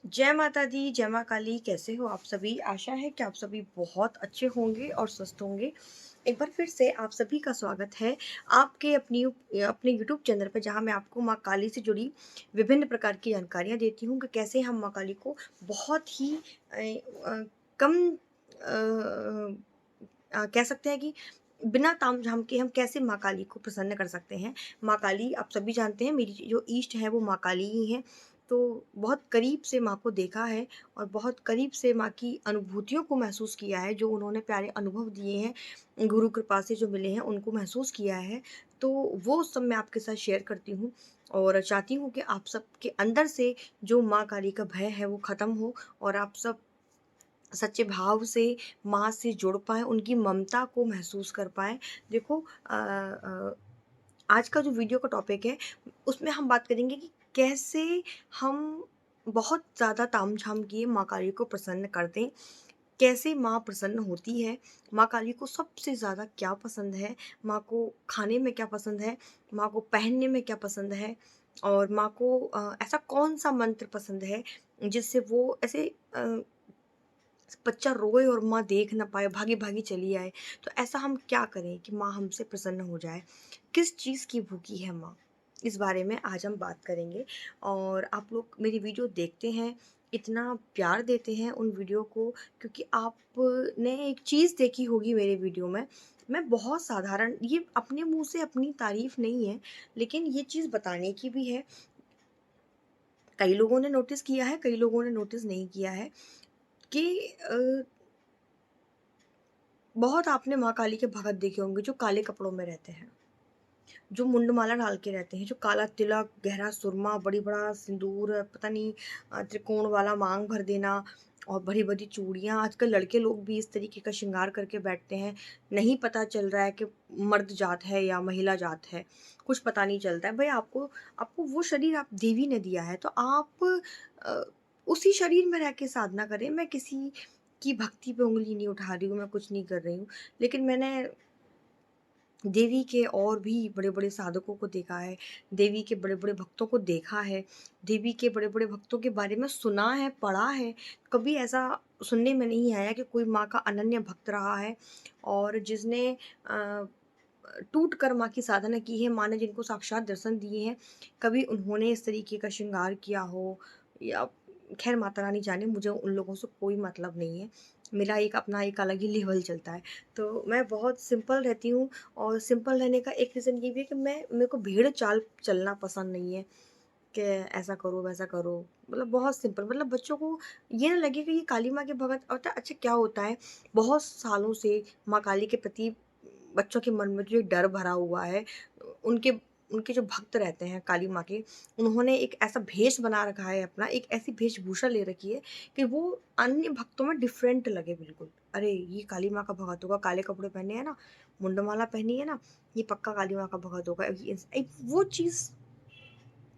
जय माता दी, जय माँ काली। कैसे हो आप सभी? आशा है कि आप सभी बहुत अच्छे होंगे और स्वस्थ होंगे। एक बार फिर से आप सभी का स्वागत है आपके अपने यूट्यूब चैनल पे, जहाँ मैं आपको माँ काली से जुड़ी विभिन्न प्रकार की जानकारियाँ देती हूँ कि कैसे हम माँ काली को बहुत ही कम कह सकते हैं कि बिना तामझाम के हम कैसे माँ काली को प्रसन्न कर सकते हैं। माँ काली आप सभी जानते हैं, मेरी जो इष्ट है वो माँ काली ही हैं। तो बहुत करीब से माँ को देखा है और बहुत करीब से माँ की अनुभूतियों को महसूस किया है, जो उन्होंने प्यारे अनुभव दिए हैं, गुरु कृपा से जो मिले हैं उनको महसूस किया है। तो वो सब मैं आपके साथ शेयर करती हूँ और चाहती हूँ कि आप सबके अंदर से जो माँ काली का भय है वो ख़त्म हो और आप सब सच्चे भाव से माँ से जुड़ पाएँ, उनकी ममता को महसूस कर पाएँ। देखो आज का जो वीडियो का टॉपिक है, उसमें हम बात करेंगे कि कैसे हम बहुत ज़्यादा तामझाम किए माँ काली को प्रसन्न कर दें। कैसे माँ प्रसन्न होती है, माँ काली को सबसे ज़्यादा क्या पसंद है, माँ को खाने में क्या पसंद है, माँ को पहनने में क्या पसंद है और माँ को ऐसा कौन-सा मंत्र पसंद है जिससे वो ऐसे बच्चा रोए और माँ देख ना पाए, भागी-भागी चली आए। तो ऐसा हम क्या करें कि माँ हमसे प्रसन्न हो जाए? किस चीज़ की भूखी है माँ? इस बारे में आज हम बात करेंगे और आप लोग मेरी वीडियो देखते हैं, इतना प्यार देते हैं उन वीडियो को, क्योंकि आपने एक चीज़ देखी होगी मेरे वीडियो में। मैं बहुत साधारण, ये अपने मुँह से अपनी तारीफ़ नहीं है, लेकिन ये चीज़ बताने की भी है। कई लोगों ने नोटिस किया है, कई लोगों ने नोटिस नहीं किया है कि बहुत आपने माँ काली के भगत देखे होंगे जो काले कपड़ों में रहते हैं, जो मुंडमाला डाल के रहते हैं, जो काला तिलक, गहरा सुरमा, बड़ी-बड़ा सिंदूर, पता नहीं त्रिकोण वाला मांग भर देना और बड़ी-बड़ी चूड़ियाँ। आजकल लड़के लोग भी इस तरीके का श्रृंगार करके बैठते हैं। नहीं पता चल रहा है कि मर्द जात है या महिला जात है, कुछ पता नहीं चलता है। भई आपको आपको वो शरीर आप देवी ने दिया है, तो आप अ, उसी शरीर में रह के साधना करें। मैं किसी की भक्ति पे उँगली नहीं उठा रही हूँ, मैं कुछ नहीं कर रही हूँ। लेकिन मैंने देवी के और भी बड़े-बड़े साधकों को देखा है, देवी के बड़े-बड़े भक्तों को देखा है, देवी के बड़े-बड़े भक्तों के बारे में सुना है, पढ़ा है। कभी ऐसा सुनने में नहीं आया कि कोई माँ का अनन्य भक्त रहा है और जिसने अ, टूट कर माँ की साधना की है, माँ ने जिनको साक्षात दर्शन दिए हैं, कभी उन्होंने इस तरीके का श्रृंगार किया हो या ख़ैर माता रानी जाने, मुझे उन लोगों से कोई मतलब नहीं है। मेरा एक अपना एक अलग ही लेवल चलता है। तो मैं बहुत सिंपल रहती हूँ और सिंपल रहने का एक रीज़न ये भी है कि मेरे को भेड़ चाल चलना पसंद नहीं है कि ऐसा करो, वैसा करो। मतलब बहुत सिंपल, मतलब बच्चों को ये ना लगे कि ये काली माँ के भगत होता है। अच्छा क्या होता है, बहुत सालों से माँ काली के प्रति बच्चों के मन में जो एक डर भरा हुआ है, उनके उनके जो भक्त रहते हैं काली माँ के, उन्होंने एक ऐसा भेष बना रखा है अपना, एक ऐसी वेशभूषा ले रखी है कि वो अन्य भक्तों में डिफरेंट लगे बिल्कुल। अरे! ये काली माँ का भगत होगा, काले कपड़े पहने हैं ना, मुंडमाला पहनी है ना, ये पक्का काली माँ का भगत होगा। ये एक वो चीज़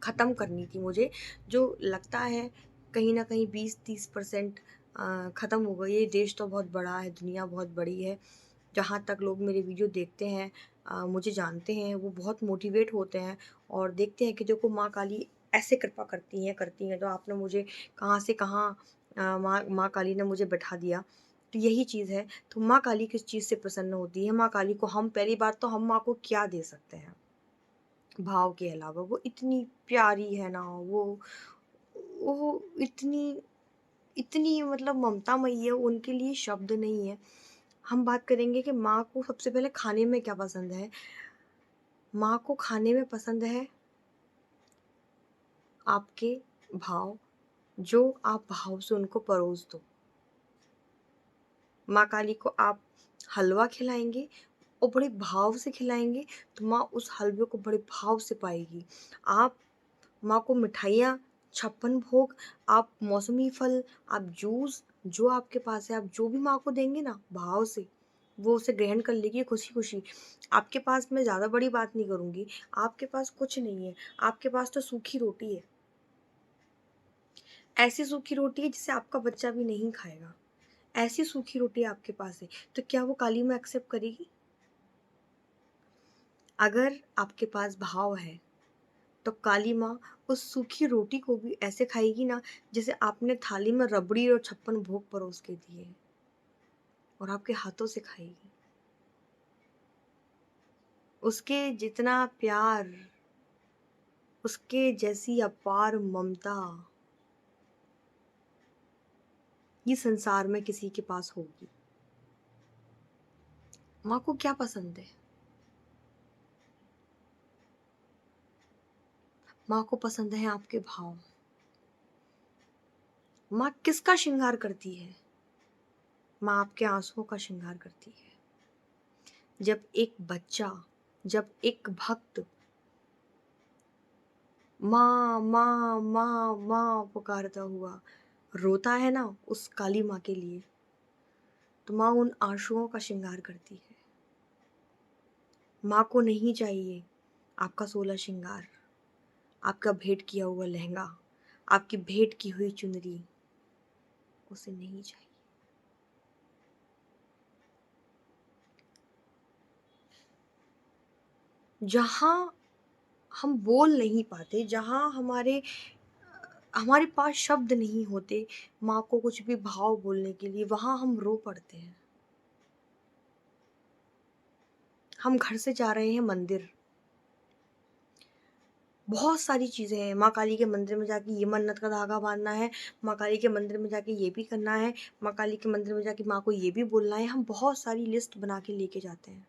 ख़त्म करनी थी मुझे, जो लगता है कहीं न कहीं 20-30% ख़त्म हो गई है। ये देश तो बहुत बड़ा है, दुनिया बहुत बड़ी है। जहाँ तक लोग मेरे वीडियो देखते हैं, मुझे जानते हैं, वो बहुत मोटिवेट होते हैं और देखते हैं कि देखो माँ काली ऐसे कृपा करती हैं, तो आपने मुझे कहाँ से कहाँ माँ माँ काली ने मुझे बैठा दिया। तो यही चीज़ है, तो माँ काली किस चीज़ से प्रसन्न होती है? माँ काली को हम पहली बात तो हम माँ को क्या दे सकते हैं? भाव के अलावा वो इतनी प्यारी है ना, वो इतनी इतनी मतलब ममतामयी है, उनके लिए शब्द नहीं है। हम बात करेंगे कि माँ को सबसे पहले खाने में क्या पसंद है? माँ को खाने में पसंद है आपके भाव, जो आप भाव से उनको परोस दो। माँ काली को आप हलवा खिलाएँगे और बड़े भाव से खिलाएँगे, तो माँ उस हलवे को बड़े भाव से पाएगी। आप माँ को मिठाइयाँ, छप्पन भोग, आप मौसमी फल, आप जूस, जो आपके पास है, आप जो भी माँ को देंगे ना भाव से, वो उसे ग्रहण कर लेगी खुशी-खुशी। आपके पास, मैं ज़्यादा बड़ी बात नहीं करूँगी, आपके पास कुछ नहीं है, आपके पास तो सूखी रोटी है। ऐसी सूखी रोटी है जिसे आपका बच्चा भी नहीं खाएगा। ऐसी सूखी रोटी आपके पास है, तो क्या वो काली माँ एक्सेप्ट करेगी? अगर आपके पास भाव है, तो काली माँ उस सूखी रोटी को भी ऐसे खाएगी ना, जैसे आपने थाली में रबड़ी और 56 भोग परोस के दिए हैं, और आपके हाथों से खाएगी। उसके जितना प्यार, उसके जैसी अपार ममता ये संसार में किसी के पास होगी। माँ को क्या पसंद है? माँ को पसंद है आपके भाव। माँ किसका श्रृंगार करती है? माँ आपके आंसुओं का श्रृंगार करती है। जब एक बच्चा, जब एक भक्त माँ माँ माँ माँ पुकारता हुआ रोता है ना उस काली माँ के लिए, तो माँ उन आंसुओं का श्रृंगार करती है। माँ को नहीं चाहिए आपका 16 श्रृंगार, आपका भेंट किया हुआ लहंगा, आपकी भेंट की हुई चुनरी, उसे नहीं चाहिए। जहां हम बोल नहीं पाते, जहां हमारे पास शब्द नहीं होते माँ को कुछ भी भाव बोलने के लिए, वहां हम रो पड़ते हैं। हम घर से जा रहे हैं मंदिर, बहुत सारी चीजें हैं, माँ काली के मंदिर में जाके ये मन्नत का धागा बांधना है, माँ काली के मंदिर में जाके ये भी करना है, माँ काली के मंदिर में जाके माँ को ये भी बोलना है। हम बहुत सारी लिस्ट बना के लेके जाते हैं।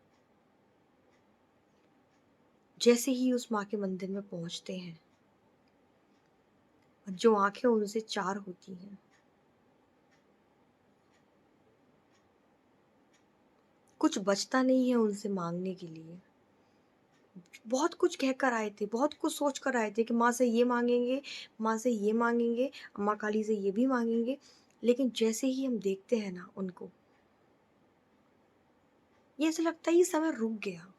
जैसे ही उस माँ के मंदिर में पहुंचते हैं, जो आंखें उनसे चार होती हैं, कुछ बचता नहीं है उनसे मांगने के लिए। बहुत कुछ कह कर आए थे, बहुत कुछ सोच कर आए थे कि माँ से ये मांगेंगे, माँ से ये मांगेंगे, माँ काली से ये भी मांगेंगे। लेकिन जैसे ही हम देखते हैं ना उनको, ये ऐसा लगता है ये समय रुक गया।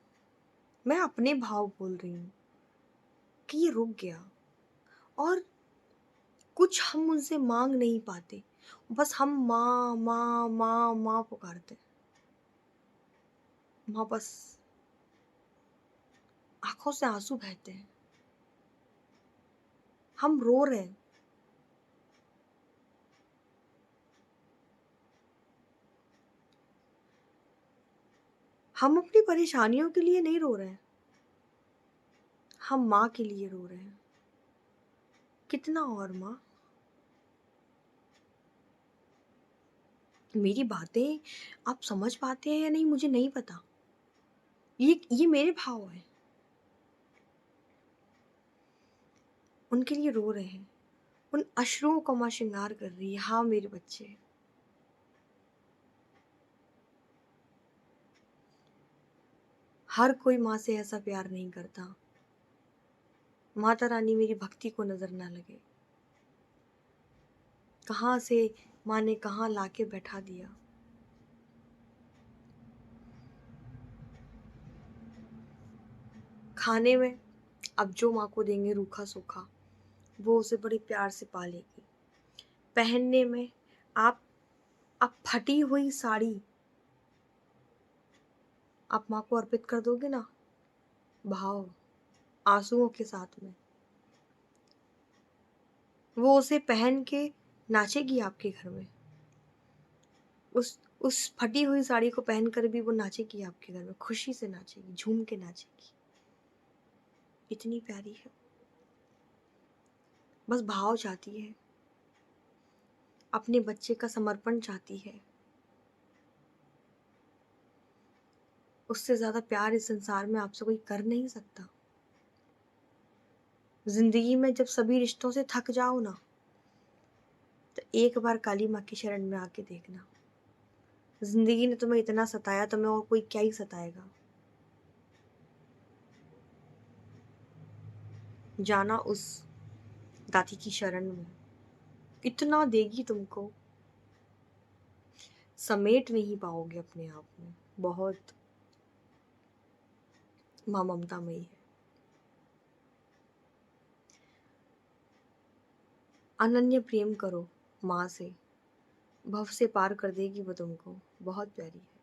मैं अपने भाव बोल रही हूँ कि ये रुक गया, और कुछ हम उनसे मांग नहीं पाते, बस हम माँ माँ माँ माँ पुकारते। माँ बस आंखों से आंसू बहते हैं, हम रो रहे हैं। हम अपनी परेशानियों के लिए नहीं रो रहे हैं, हम माँ के लिए रो रहे हैं। कितना और माँ? मेरी बातें आप समझ पाते हैं या नहीं मुझे नहीं पता। ये मेरे भाव है। उनके लिए रो रहे हैं, उन अश्रुओं को माँ श्रृंगार कर रही है। हाँ मेरे बच्चे, हर कोई माँ से ऐसा प्यार नहीं करता। माता रानी मेरी भक्ति को नजर ना लगे। कहाँ से माँ ने कहाँ लाके बैठा दिया। खाने में अब जो माँ को देंगे रूखा सूखा, वो उसे बड़े प्यार से पालेगी। पहनने में आप फटी हुई साड़ी आप माँ को अर्पित कर दोगे ना, भाव आंसुओं के साथ में, वो उसे पहन के नाचेगी आपके घर में। उस फटी हुई साड़ी को पहनकर भी वो नाचेगी आपके घर में, खुशी से नाचेगी, झूम के नाचेगी। इतनी प्यारी है, बस भाव चाहती है, अपने बच्चे का समर्पण चाहती है। उससे ज्यादा प्यार इस संसार में आपसे कोई कर नहीं सकता। जिंदगी में जब सभी रिश्तों से थक जाओ ना, तो एक बार काली माँ की शरण में आके देखना। जिंदगी ने तुम्हें इतना सताया, तुम्हें और कोई क्या ही सताएगा। जाना उस दाती की शरण में, इतना देगी तुमको, समेट नहीं पाओगे अपने आप में। बहुत माँ ममतामयी है। अनन्य प्रेम करो माँ से, भव से पार कर देगी वो तुमको। बहुत प्यारी है।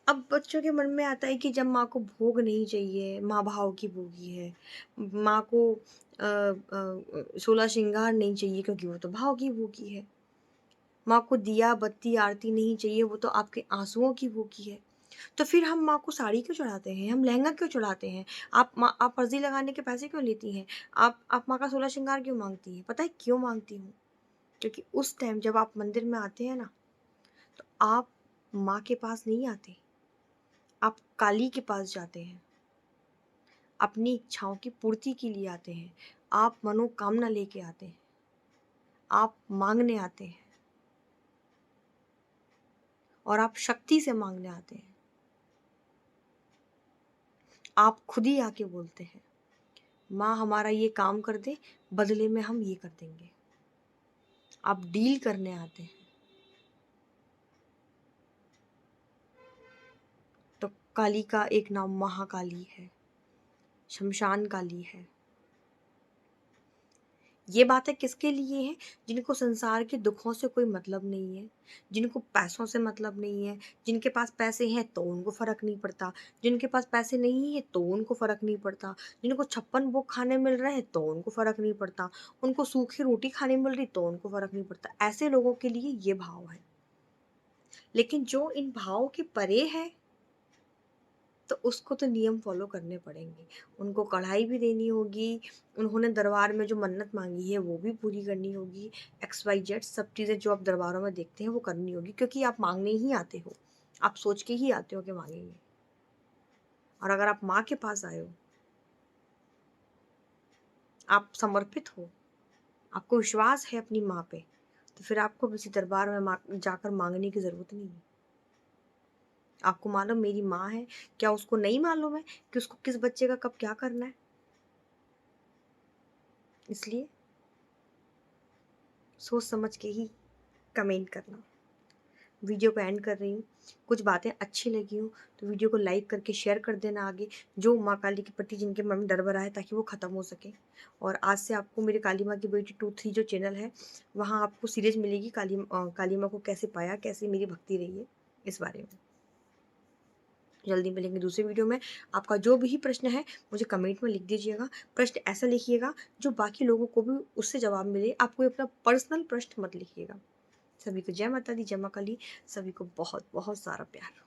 अब बच्चों के मन में आता है कि जब माँ को भोग नहीं चाहिए, माँ भाव की भोगी है। माँ को 16 श्रृंगार नहीं चाहिए क्योंकि वो तो भाव की भोगी है। माँ को दिया, बत्ती, आरती नहीं चाहिए, वो तो आपके आँसुओं की भोगी है। तो फिर हम माँ को साड़ी क्यों चढ़ाते हैं? हम लहंगा क्यों चढ़ाते हैं? आप अर्ज़ी लगाने के पैसे क्यों लेती हैं? आप माँ का 16 श्रृंगार क्यों माँगती हैं? पता है क्यों माँगती हूँ? क्योंकि उस टाइम जब आप मंदिर में आते हैं ना, तो आप माँ के पास नहीं आते, आप काली के पास जाते हैं। अपनी इच्छाओं की पूर्ति के लिए आते हैं। आप मनोकामना लेके आते हैं। आप माँगने आते हैं और आप शक्ति से माँगने आते हैं। आप खुद ही आके बोलते हैं, माँ हमारा ये काम कर दे, बदले में हम ये कर देंगे। आप डील करने आते हैं। तो काली का एक नाम महाकाली है, शमशान काली है। ये बातें किसके लिए हैं? जिनको संसार के दुखों से कोई मतलब नहीं है, जिनको पैसों से मतलब नहीं है, जिनके पास पैसे हैं तो उनको फ़र्क नहीं पड़ता, जिनके पास पैसे नहीं है तो उनको फ़र्क नहीं पड़ता, जिनको 56 भोग खाने मिल रहे हैं तो उनको फ़र्क नहीं पड़ता, उनको सूखी रोटी खाने मिल रही तो उनको फ़र्क नहीं पड़ता। ऐसे लोगों के लिए ये भाव है। लेकिन जो इन भावों के परे है, तो उसको तो नियम फ़ॉलो करने पड़ेंगे। उनको कढ़ाई भी देनी होगी, उन्होंने दरबार में जो मन्नत माँगी है वो भी पूरी करनी होगी। एक्स, वाई, ज़ेड सब चीज़ें जो आप दरबारों में देखते हैं वो करनी होगी, क्योंकि आप माँगने ही आते हो। आप सोच के ही आते हो कि माँगेंगे। और अगर आप माँ के पास आए हो, आप समर्पित हो, आपको विश्वास है अपनी माँ पे, तो फिर आपको किसी दरबार में जाकर माँगने की ज़रूरत नहीं है। आपको मालूम मेरी माँ है, क्या उसको नहीं मालूम है कि उसको किस बच्चे का कब क्या करना है? इसलिए सोच समझ के ही कमेंट करना। वीडियो को एंड कर रही हूँ। कुछ बातें अच्छी लगी हो तो वीडियो को लाइक करके शेयर कर देना आगे, जो माँ काली के प्रति जिनके मन में डर भरा है, ताकि वो ख़त्म हो सके। और आज से आपको मेरे काली माँ की बेटी 2-3 जो चैनल है, वहाँ आपको सीरीज़ मिलेगी काली माँ को कैसे पाया, कैसे मेरी भक्ति रही है, इस बारे में। जल्दी मिलेंगे दूसरी वीडियो में। आपका जो भी प्रश्न है मुझे कमेंट में लिख दीजिएगा। प्रश्न ऐसा लिखिएगा जो बाकी लोगों को भी उससे जवाब मिले। आप कोई अपना पर्सनल प्रश्न मत लिखिएगा। सभी को जय माता दी, जय माँ काली। सभी को बहुत बहुत सारा प्यार।